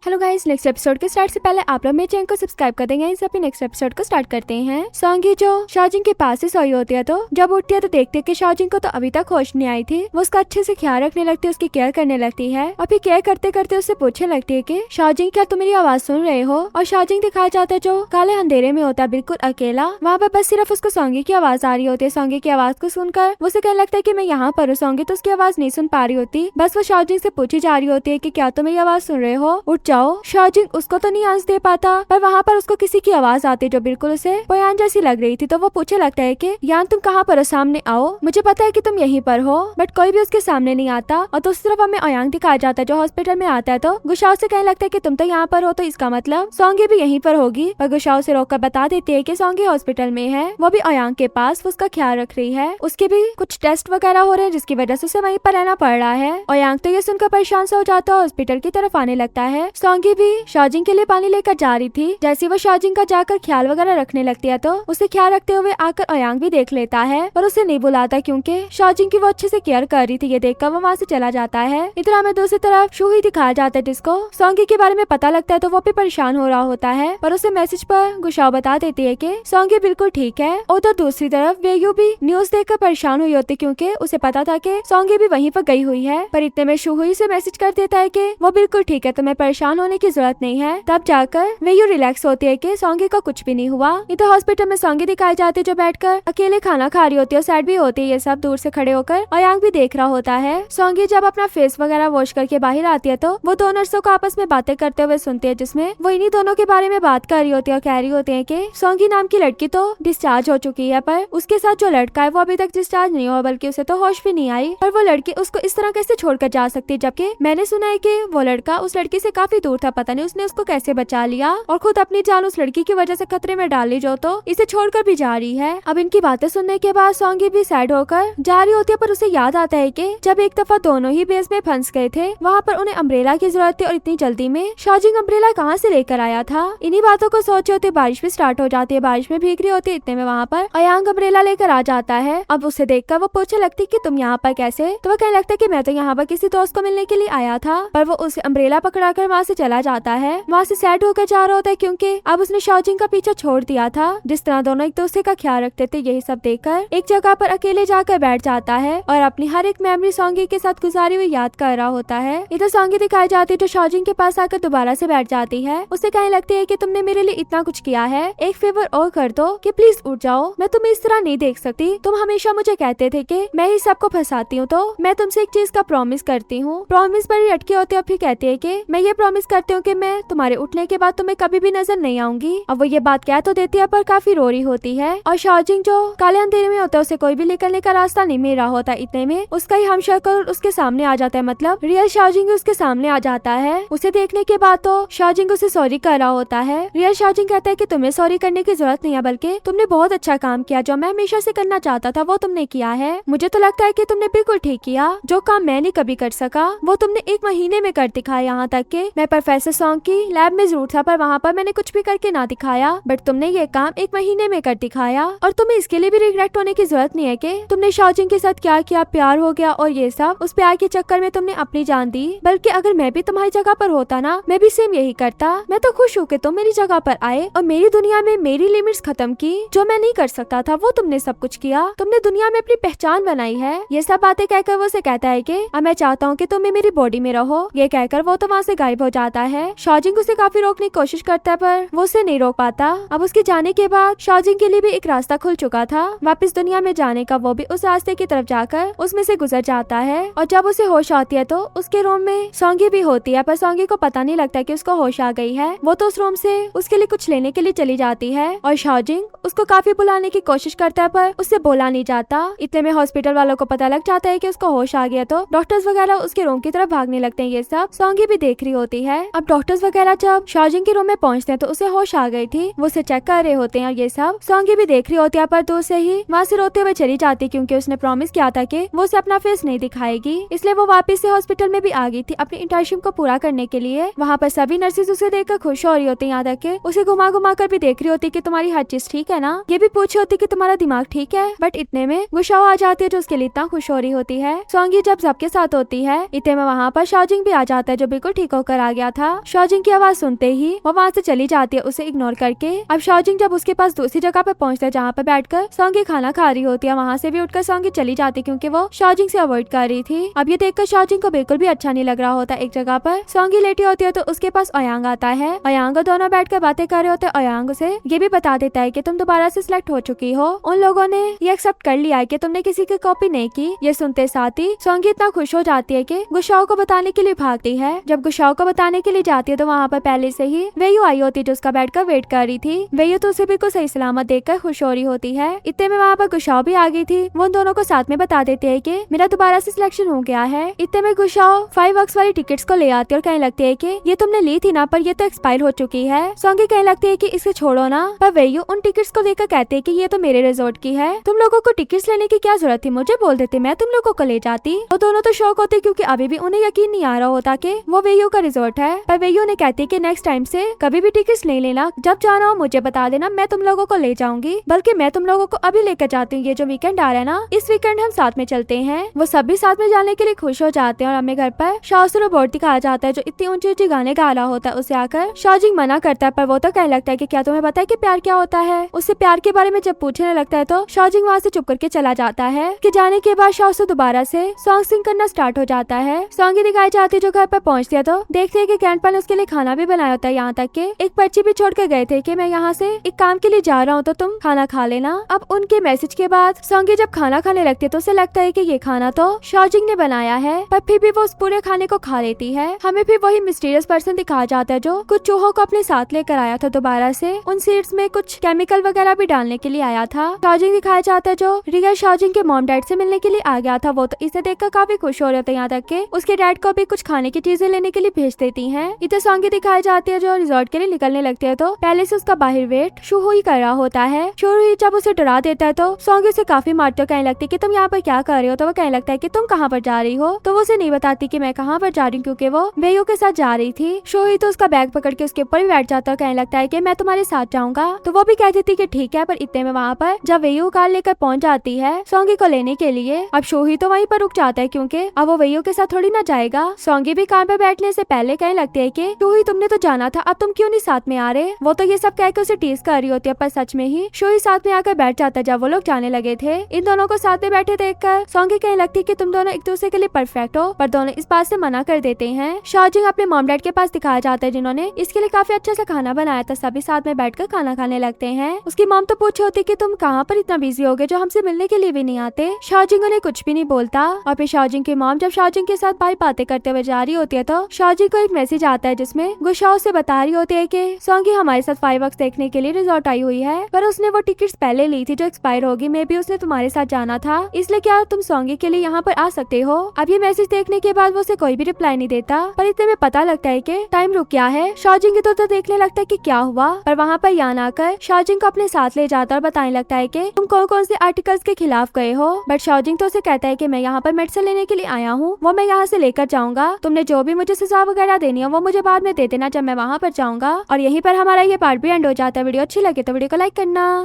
Hello guys, next episode के start से पहले आप लोग मेरे चैनल को सब्सक्राइब कर देंगे। इस अपने नेक्स्ट एपिसोड को स्टार्ट करते हैं। सोंगी जो शाओजिंग के पास से सोई होती है, तो जब उठती है तो देखती है कि शाओजिंग को तो अभी तक होश नहीं आई थी। वो उसका अच्छे से ख्याल रखने लगती है, उसकी केयर करने लगती है और फिर केयर करते करते उससे पूछने लगती है कि शाओजिंग, क्या तुम मेरी आवाज सुन रहे हो? और शाओजिंग दिखाया जाता है जो काले अंधेरे में होता है, बिल्कुल अकेला। वहाँ पर बस सिर्फ उसको सोंगी की आवाज आ रही होती है। सोंगी की आवाज को सुनकर उसे कहने लगता है कि मैं यहाँ पर हूँ। सोंगी तो उसकी आवाज नहीं सुन पा रही होती, बस वो शाओजिंग से पूछी जा रही होती है कि क्या तुम मेरी आवाज सुन रहे हो, उठ जाओ। शाओजिंग उसको तो नहीं आंस दे पाता, पर वहाँ पर उसको किसी की आवाज आती जो बिल्कुल उसे पोयान जैसी लग रही थी। तो वो पूछने लगता है कि यान तुम कहाँ पर हो, सामने आओ, मुझे पता है कि तुम यहीं पर हो। बट कोई भी उसके सामने नहीं आता। और दूसरी तरफ हमें ओयांग दिखाया जाता है जो हॉस्पिटल में आता है। तो गुशाओ से कहने लगता है कि तुम तो यहाँ पर हो, तो इसका मतलब सोंगी भी यहीं पर होगी। पर गुशाओ से रोककर बता देती है कि सोंगी हॉस्पिटल में है, वो भी ओयांग के पास, वो उसका ख्याल रख रही है। उसके भी कुछ टेस्ट वगैरह हो रहे हैं जिसकी वजह से उसे वहीं पर रहना पड़ रहा है। ओयांग तो ये सुनकर परेशान से हो जाता है, हॉस्पिटल की तरफ आने लगता है। सोंगी भी शाओजिंग के लिए पानी लेकर जा रही थी। जैसे वो शाओजिंग का जाकर ख्याल वगैरह रखने लगती है, तो उसे ख्याल रखते हुए आकर ओयांग भी देख लेता है, पर उसे नहीं बुलाता क्योंकि शाओजिंग की वो अच्छे से केयर कर रही थी। ये देखकर वो वहाँ से चला जाता है। इधर हमें दूसरी तरफ शूही दिखाया जाता है जिसको सोंगी के बारे में पता लगता है, तो वो भी परेशान हो रहा होता है, पर उसे मैसेज पर गुशाओ बता देती है कि सोंगी बिल्कुल ठीक है। उधर दूसरी तरफ वेयू भी न्यूज देखकर परेशान हुई होती क्योंकि उसे पता था कि सोंगी भी वहीं पर गई हुई है। पर इतने में शूही से मैसेज कर देता है कि वो बिल्कुल ठीक है, तुम्हें परेशान होने की जरूरत नहीं है। तब जाकर वेयू रिलैक्स होती है कि सोंगी को कुछ भी नहीं हुआ। इधर हॉस्पिटल में सोंगी दिखाई जाती है जो बैठकर अकेले खाना खा रही होती है और सैड भी होती है। ये सब दूर से खड़े होकर ओयांग भी देख रहा होता है। सोंगी जब अपना फेस वगैरह वॉश करके बाहर आती है, तो वो दो नर्सों को आपस में बातें करते हुए सुनती है, जिसमें वो इन्हीं दोनों के बारे में बात कर रही होती है और कह रही होती है कि सोंगी नाम की लड़की तो डिस्चार्ज हो चुकी है, पर उसके साथ जो लड़का है वो अभी तक डिस्चार्ज नहीं हुआ, बल्कि उसे तो होश भी नहीं आई। पर वो लड़की उसको इस तरह कैसे छोड़कर जा सकती है, जबकि मैंने सुना है कि वो लड़का उस लड़की से काफी दूर था। पता नहीं उसने उसको कैसे बचा लिया और खुद अपनी जान उस लड़की की वजह से खतरे में डाल ली, जो तो इसे छोड़कर भी जा रही है। अब इनकी बातें सुनने के बाद सोंगी भी सैड होकर जा रही होती है, पर उसे याद आता है कि जब एक दफा दोनों ही बेस में फंस गए थे, वहाँ पर उन्हें अम्ब्रेला की जरूरत थी और इतनी जल्दी में शाओजिंग अम्ब्रेला कहाँ से लेकर आया था। इन्हीं बातों को सोचे होते बारिश भी स्टार्ट हो जाती है, बारिश में भीग रही होती है। इतने में वहाँ पर ओयांग अम्ब्रेला लेकर आ जाता है। अब उसे देखकर वो पूछने लगती कि तुम यहाँ पर कैसे? तो वो कहने लगता है कि मैं तो यहाँ पर किसी दोस्त को मिलने के लिए आया था। पर वो उसे अम्ब्रेला पकड़ा कर वहाँ से चला जाता है। वहाँ से सैड होकर जा रहा होता है क्योंकि अब उसने शाओजिंग का पीछा छोड़ दिया था। जिस तरह दोनों एक दूसरे का ख्याल रखते थे, यही सब देखकर एक जगह पर अकेले जाकर बैठ जाता है और अपनी हर एक मेमोरी सोंगी के साथ गुजारी हुई याद कर रहा होता है। इधर सोंगी दिखाई जाती है जो शाओजिंग के पास आकर दोबारा से बैठ जाती है। उसे कहने लगती है कि तुमने मेरे लिए इतना कुछ किया है, एक फेवर और कर दो कि प्लीज उठ जाओ, मैं तुम्हें इस तरह नहीं देख सकती। तुम हमेशा मुझे कहते थे कि मैं ही सबको फंसाती हूँ, तो मैं तुमसे एक चीज का प्रॉमिस करती हूँ। प्रॉमिस पर ही अटके होते और फिर कहते है कि मैं ये प्रॉमिस करती हूँ कि मैं तुम्हारे उठने के बाद तुम्हें कभी भी नजर नहीं आऊंगी। अब वो ये बात कह तो देती है, पर काफी रो रही होती है। और शाओजिंग जो काले अंधेरे में होता है, उसे कोई भी निकलने का रास्ता नहीं मिल रहा होता। इतने में उसका ही हमशक्ल उसके सामने आ जाता है, मतलब रियल शाओजिंग उसके सामने आ जाता है। उसे देखने के बाद तो शाओजिंग उसे सॉरी कर रहा होता है। रियल शाओजिंग कहता है कि तुम्हें सॉरी करने की जरूरत नहीं है, बल्कि तुमने बहुत अच्छा काम किया, जो मैं हमेशा से करना चाहता था वो तुमने किया है। मुझे तो लगता है कि तुमने बिल्कुल ठीक किया, जो काम मैं नहीं कभी कर सका वो तुमने 1 महीने में कर दिखाया। यहाँ तक कि मैं प्रोफेसर सोंग की लैब में जरूर था, पर वहाँ पर मैंने कुछ भी करके ना दिखाया, बट तुमने ये काम 1 महीने में कर दिखाया। और तुम्हें इसके लिए भी रिग्रेट होने की जरूरत नहीं है कि तुमने शाओजिंग के साथ क्या किया, प्यार हो गया और ये सब, उस प्यार के चक्कर में तुमने अपनी जान दी। बल्कि अगर मैं भी तुम्हारी जगह पर होता ना, मैं भी सेम यही करता। मैं तो खुश हूँ कि तुम मेरी जगह पर आए और मेरी दुनिया में मेरी लिमिट्स खत्म की। जो मैं नहीं कर सकता था वो तुमने सब कुछ किया। तुमने दुनिया में अपनी पहचान बनाई है। ये सब बातें कहकर वो उसे कहता है कि अब मैं चाहता हूँ कि तुम मेरी बॉडी में रहो। ये कहकर वो तो वहाँ से गायब हो जाता है। शाओजिंग उसे काफी रोकने की कोशिश करता है, पर वो उसे नहीं रोक पाता। अब उसके जाने के बाद शाओजिंग के लिए भी एक रास्ता खुल चुका था वापस दुनिया में जाने का। वो भी उस रास्ते की तरफ जाकर उसमें से गुजर जाता है। और जब उसे होश आती है तो उसके रूम में सोंगी भी होती है, पर सोंगी को पता नहीं लगता कि उसको होश आ गई है। वो तो उस रूम से उसके लिए कुछ लेने के लिए चली जाती है और शाओजिंग उसको काफी बुलाने की कोशिश करता है, पर उससे बोला नहीं जाता। इतने में हॉस्पिटल वालों को पता लग जाता है कि उसको होश आ गया, तो डॉक्टर्स वगैरह उसके रूम की तरफ भागने लगते हैं। ये सब सोंगी भी देख रही होती है। अब डॉक्टर्स वगैरह जब शाओजिंग के रूम में पहुंचते हैं तो उसे होश आ गई थी। वो उसे चेक कर रहे होते हैं और ये सब सोंगी भी देख रही होती है, पर दूर से ही वहाँ से रोते हुए चली जाती क्योंकि उसने प्रॉमिस किया था कि वो उसे अपना फेस नहीं दिखाएगी। इसलिए वो वापस से हॉस्पिटल में भी आ गई थी अपनी इंटर्नशिप को पूरा करने के लिए। वहाँ पर सभी नर्सेज उसे देखकर खुश हो रही होती है, यहाँ तक कि उसे घुमा घुमा कर भी देख रही होती कि तुम्हारी हर चीज ठीक है ना। ये भी पूछ होती कि तुम्हारा दिमाग ठीक है। बट इतने में गुशाओ आ जाती है जो उसके लिए इतना खुश हो रही होती है। सोंगी जब सबके साथ होती है, इतने में वहाँ पर शाओजिंग भी आ जाता है जो बिल्कुल ठीक होकर आ गया था। शाओजिंग की आवाज सुनते ही वो वहाँ से चली जाती है उसे इग्नोर करके। अब शाओजिंग जब उसके पास दूसरी जगह पे पहुंचता है जहाँ पे बैठकर सोंगी खाना खा रही होती है, वहाँ से भी उठकर सोंगी चली जाती क्योंकि वो शाओजिंग से अवॉइड कर रही थी। अब ये देखकर शाओजिंग को बिल्कुल भी अच्छा नहीं लग रहा होता। एक जगह पर सोंगी लेटी होती है तो उसके पास ओयांग आता है। ओयांग दोनों बैठकर बातें कर रहे होते हैं। ओयांग उसे ये भी बता देता है कि तुम दोबारा से सिलेक्ट हो चुकी हो, उन लोगों ने ये एक्सेप्ट कर लिया है कि तुमने किसी की कॉपी नहीं की। ये सुनते साथ ही सोंगी इतना खुश हो जाती है कि गुशाओ को बताने के लिए भागती है। जब गुशाओ को बताने के लिए जाती है तो वहाँ पर पहले से ही वेयू आई होती है जो उसका बैठकर वेट कर रही थी। वेयू तो उसे बिल्कुल सही सलामत देखकर खुश हो रही होती है। इतने में वहाँ पर गुशाओ भी आ गई थी। वो उन दोनों को साथ में बता देते हैं कि मेरा दोबारा से सिलेक्शन हो गया है। इतने में गुशाओ 5 वाली टिकट्स को ले आती है और कहने लगती है कि ये तुमने ली थी ना, पर ये तो एक्सपायर हो चुकी है। सोंगी कहने लगती है कि इसे छोड़ो ना, पर वेयू उन टिकट्स को लेकर कहते हैं कि ये तो मेरे रिजॉर्ट की है, तुम लोगों को टिकट्स लेने की क्या जरूरत थी, मुझे बोल देते मैं तुम लोगों को ले जाती। वो दोनों तो शौक होते क्योंकि अभी भी उन्हें यकीन नहीं आ रहा होता कि वो वेयू का रिजॉर्ट है। पर वेयू ने कहती है कि नेक्स्ट टाइम से कभी भी टिकट्स नहीं लेना, जब जाना हो मुझे बता देना, मैं तुम लोगों को ले जाऊंगी, बल्कि मैं तुम लोगों को अभी लेकर जाती हूँ। ये जो वीकेंड आ रहा है ना, इस वीकेंड हम साथ में चलते हैं। वो सभी साथ में जाने के लिए खुश हो जाते हैं और हमें घर पर शाओ से रोबोट दिखाया जाता है जो इतनी ऊंची ऊंची गाने गा रहा होता है। उसे आकर शाओजिंग मना करता है पर वो तो कहने लगता है कि क्या तुम्हें पता है कि प्यार क्या होता है। उससे प्यार के बारे में जब पूछने लगता है तो शाओजिंग वहाँ से चुप करके चला जाता है। कि जाने के बाद शाओ से दोबारा से सॉन्ग सिंग करना स्टार्ट हो जाता है। सॉन्ग दिखाई जाती है जो घर पर पहुंचती है तो देखते है कि ग्रैंडपा ने उसके लिए खाना भी बनाया होता है, यहाँ तक कि एक पर्ची भी छोड़ कर गए थे कि मैं यहाँ से एक काम के लिए जा रहा हूँ तो तुम खाना खा लेना। अब उनके मैसेज के बाद सॉन्गी जब खाना खाने लगती है तो उसे लगता है कि ये खाना तो शाओजिंग ने बनाया है, पर फिर भी वो उस पूरे खाने को खा लेती है। हमें फिर वही मिस्टीरियस पर्सन दिखाया जाता है जो कुछ चूहों को अपने साथ लेकर आया था दोबारा से, उन सीड्स में कुछ केमिकल वगैरह भी डालने के लिए आया था। शाओजिंग दिखाया जाता है जो रियल शाओजिंग के मॉम डैड से मिलने के लिए आ गया था। वो तो इसे देखकर काफी खुश हो रहे थे, यहाँ तक कि उसके डैड को भी कुछ खाने की चीजें लेने के लिए भेज देती है। इधर सॉन्गी दिखाई जाती है जो रिजॉर्ट के लिए निकलने लगती है तो पहले से उसका बाहर वेट शुहुई कर रहा होता है। शुहुई जब उसे डरा देता है तो सॉन्गी उसे काफी मारते हो, कहने लगती है कि तुम यहाँ पर क्या कर रहे हो। तो वो कहने लगता है कि तुम कहाँ पर जा रही हो, तो वो उसे नहीं बताती कि मैं कहाँ पर जा रही हूँ क्योंकि वो वेयू के साथ जा रही थी। शुहुई तो उसका बैग पकड़ के उसके ऊपर भी बैठ जाता है, कहने लगता है कि मैं तुम्हारे साथ जाऊंगा। तो वो भी कह देती कि ठीक है। पर इतने में वहाँ पर जब वेयू कार लेकर पहुंच जाती है सॉन्गी को लेने के लिए, अब शुहुई तो वहीं पर रुक जाता है क्योंकि अब वो वेयू के साथ थोड़ी ना जाएगा। सॉन्गी भी कार पर बैठने से पहले कहने लगती है कि शुहुई तुमने तो जाना था, अब तुम क्यों नहीं साथ में आ रहे। वो तो ये सब कह के उसे टीज कर रही होती है, पर सच में ही शुहुई साथ में आकर बैठ जाता है जब वो लोग जाने लगे थे। इन दोनों को साथ में बैठे देखकर सॉन्गी कहने लगती है कि तुम दोनों एक दूसरे के लिए परफेक्ट हो, पर दोनों इस बात से मना कर देते हैं। शाओजिंग अपने मॉम डैड के पास दिखाया जाता है जिन्होंने इसके लिए काफी अच्छा सा खाना बनाया था। सभी साथ में बैठकर खाना खाने लगते हैं। उसकी मॉम तो पूछे होती कि तुम कहाँ पर इतना बिजी हो गए जो हमसे मिलने के लिए भी नहीं आते। शाओजिंग उन्हें कुछ भी नहीं बोलता और फिर शाओजिंग की मॉम जब शाओजिंग के साथ बाई बातें करते हुए जा रही होती है तो शाओजिंग को एक मैसेज आता है जिसमें गुशाओ से बता रही होती है कि सॉन्गी हमारे साथ 5 देखने के लिए रिजॉर्ट आई हुई है, पर उसने वो टिकट्स पहले ली थी जो एक्सपायर होगी। मे भी उसने तुम्हारे साथ जाना था, इसलिए क्या तुम सॉन्गी के लिए यहाँ पर आ सकते हो। अब ये मैसेज देखने के बाद वो उसे कोई भी रिप्लाई नहीं देता, पर इतने में पता लगता है कि टाइम रुक गया है। शाओजिंग तो देखने लगता है कि क्या हुआ, पर वहाँ पर यान आकर शाओजिंग को अपने साथ ले जाता और बताने लगता है कि तुम कौन कौन से आर्टिकल्स के खिलाफ गए हो। बट शाओजिंग तो उसे कहता है कि मैं यहाँ पर मेडिसिन लेने के लिए आया हूँ, वो मैं यहाँ से लेकर जाऊंगा, तुमने जो भी मुझे सजा वगैरह देनी है वो मुझे बाद में दे देना जब मैं वहाँ पर जाऊंगा। और यहीं पर हमारा ये पार्ट भी एंड हो जाता है। वीडियो अच्छी लगे तो वीडियो को लाइक करना।